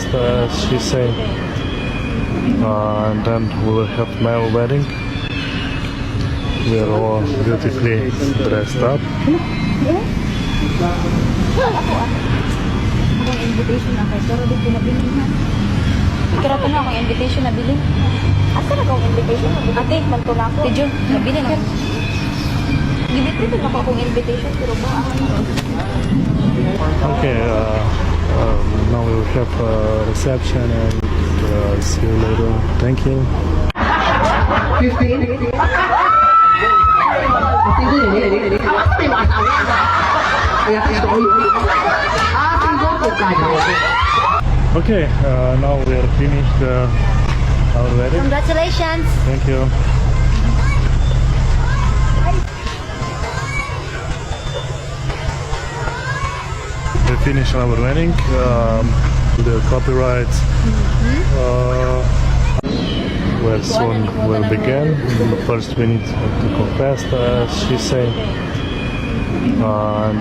as she said. And then we will have male wedding. We are all beautifully dressed up. Akong invitation na kay pero di pinabili na. Kira pa na akong invitation na bilhin. Asa na akong invitation? Ate, manto na ako. Tijo, nabili na. Gibit-bit na akong invitation pero ba Okay, now we will have a reception and see you later. Thank you. 15. Okay, now we are finished our wedding. Congratulations! Thank you. We finished our wedding. The copyright will soon will begin. First we need to confess, as she said. And